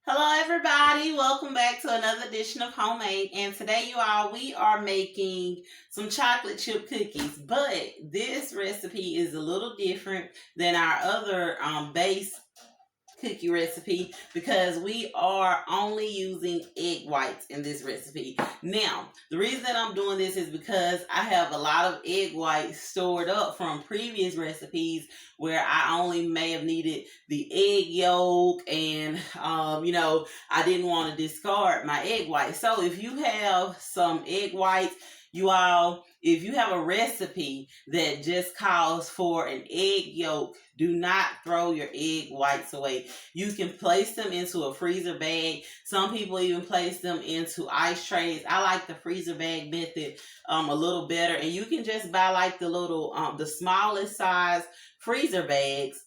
Hello everybody, welcome back to another edition of Homemade, and today you all, we are making some chocolate chip cookies, but this recipe is a little different than our other base cookie recipe because we are only using egg whites in this recipe. Now, the reason that I'm doing this is because I have a lot of egg whites stored up from previous recipes where I only may have needed the egg yolk and I didn't want to discard my egg whites. So if you have some egg whites, you all, if you have a recipe that just calls for an egg yolk, do not throw your egg whites away. You can place them into a freezer bag. Some people even place them into ice trays. I like the freezer bag method a little better. And you can just buy like the little, the smallest size freezer bags.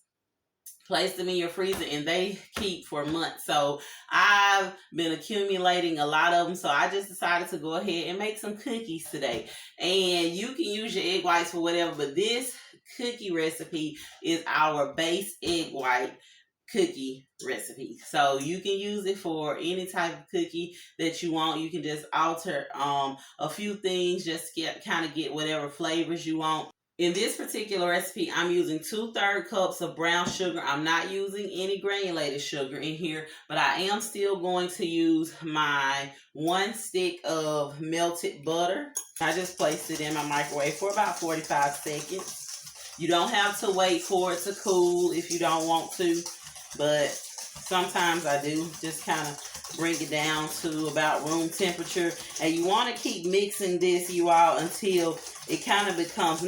Place them in your freezer and they keep for months. So I've been accumulating a lot of them. So I just decided to go ahead and make some cookies today. And you can use your egg whites for whatever, but this cookie recipe is our base egg white cookie recipe. So you can use it for any type of cookie that you want. You can just alter a few things, just kind of get whatever flavors you want. In this particular recipe, I'm using 2/3 cups of brown sugar. I'm not using any granulated sugar in here, but I am still going to use my 1 stick of melted butter. I just placed it in my microwave for about 45 seconds. You don't have to wait for it to cool if you don't want to, but sometimes I do. Just kind of bring it down to about room temperature. And you want to keep mixing this, you all, until it kind of becomes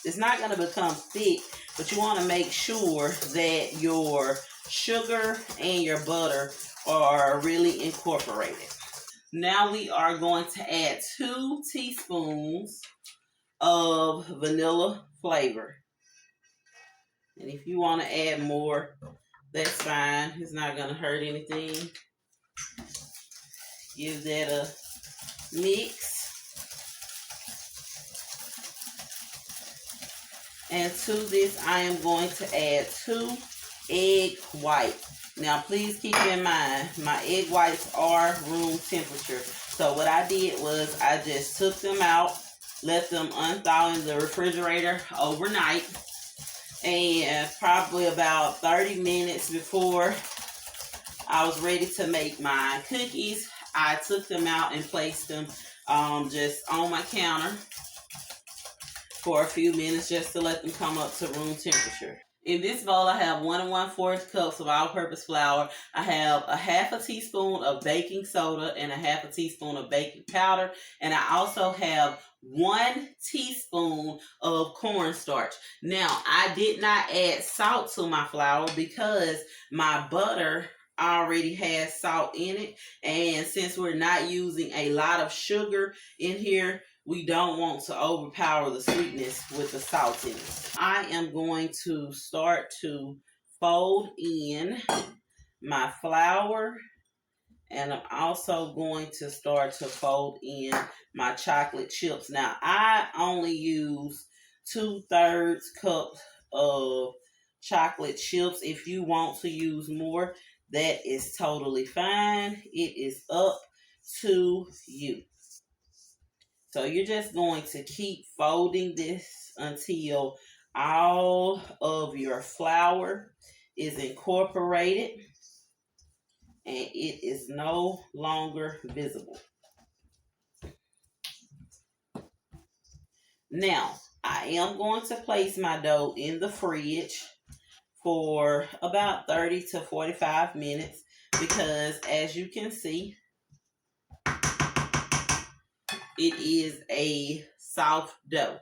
it's not going to become thick, but you want to make sure that your sugar and your butter are really incorporated. Now we are going to add 2 teaspoons of vanilla flavor. And if you want to add more, that's fine. It's not going to hurt anything. Give that a mix. And to this, I am going to add 2 egg whites. Now, please keep in mind, my egg whites are room temperature. So what I did was I just took them out, let them unthaw in the refrigerator overnight. And probably about 30 minutes before I was ready to make my cookies, I took them out and placed them just on my counter for a few minutes just to let them come up to room temperature. In this bowl, I have 1 1/4 cups of all-purpose flour. I have a 1/2 teaspoon of baking soda and a 1/2 teaspoon of baking powder. And I also have 1 teaspoon of cornstarch. Now, I did not add salt to my flour because my butter already has salt in it. And since we're not using a lot of sugar in here, we don't want to overpower the sweetness with the salt in it. I am going to start to fold in my flour, and I'm also going to start to fold in my chocolate chips. Now, I only use 2/3 cup of chocolate chips. If you want to use more, that is totally fine. It is up to you. So you're just going to keep folding this until all of your flour is incorporated and it is no longer visible. Now, I am going to place my dough in the fridge for about 30 to 45 minutes because, as you can see, it is a soft dough.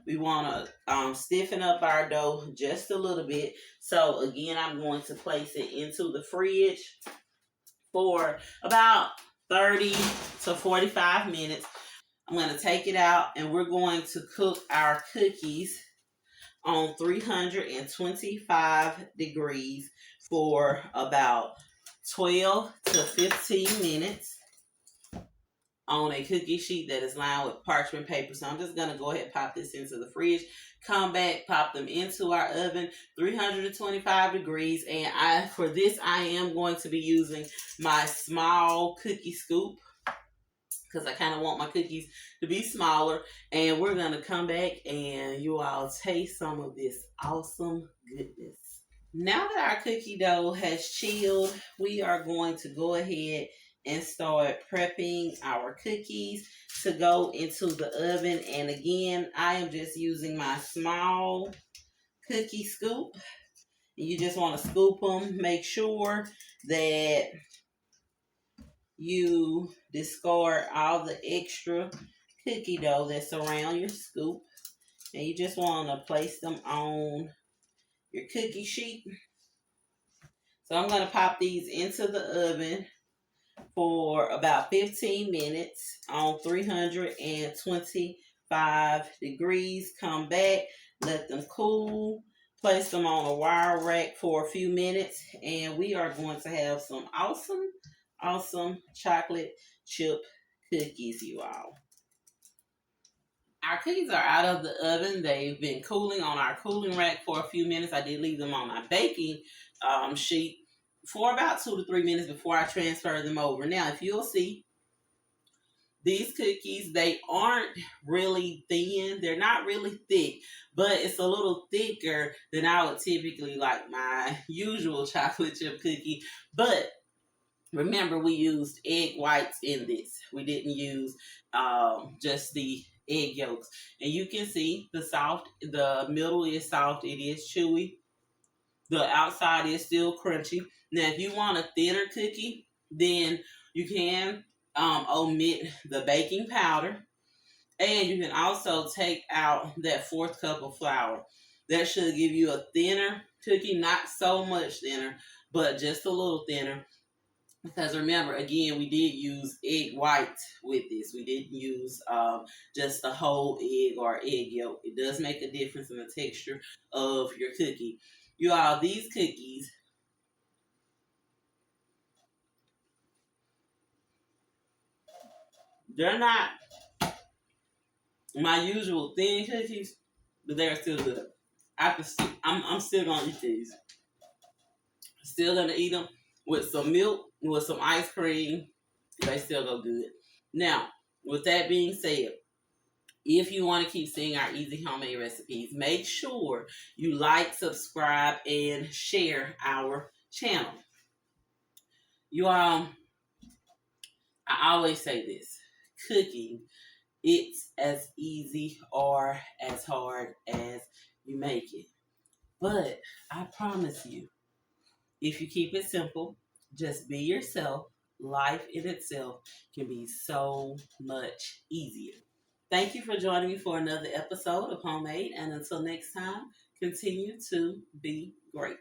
We want to stiffen up our dough just a little bit. So again, I'm going to place it into the fridge for about 30 to 45 minutes. I'm going to take it out and we're going to cook our cookies on 325 degrees for about 12 to 15 minutes. on a cookie sheet that is lined with parchment paper. So I'm just going to go ahead and pop this into the fridge, come back, pop them into our oven, 325 degrees. And for this, I am going to be using my small cookie scoop because I kind of want my cookies to be smaller. And we're going to come back and you all taste some of this awesome goodness. Now that our cookie dough has chilled, we are going to go ahead and start prepping our cookies to go into the oven. And again, I am just using my small cookie scoop. You just want to scoop them. Make sure that you discard all the extra cookie dough that's around your scoop. And you just want to place them on your cookie sheet. So I'm going to pop these into the oven for about 15 minutes on 325 degrees. Come back, let them cool, place them on a wire rack for a few minutes, and we are going to have some awesome chocolate chip cookies, you all. Our cookies are out of the oven. They've been cooling on our cooling rack for a few minutes. I did leave them on my baking sheet for about 2 to 3 minutes before I transfer them over. Now, if you'll see, these cookies, they aren't really thin. They're not really thick, but it's a little thicker than I would typically like my usual chocolate chip cookie. But remember, we used egg whites in this. We didn't use just the egg yolks. And you can see the middle is soft. It is chewy. The outside is still crunchy. Now, if you want a thinner cookie, then you can omit the baking powder. And you can also take out that 4th cup of flour. That should give you a thinner cookie, not so much thinner, but just a little thinner. Because remember, again, we did use egg white with this. We didn't use just a whole egg or egg yolk. It does make a difference in the texture of your cookie. You all, these cookies, they're not my usual thin cookies, but they're still good. I'm still gonna eat these. Still gonna eat them with some milk, with some ice cream. They still go good. Now, with that being said, if you want to keep seeing our easy homemade recipes, make sure you like, subscribe, and share our channel. You all, I always say this: cooking, it's as easy or as hard as you make it. But I promise you, if you keep it simple, just be yourself, life in itself can be so much easier. Thank you for joining me for another episode of Homemade. And until next time, continue to be great.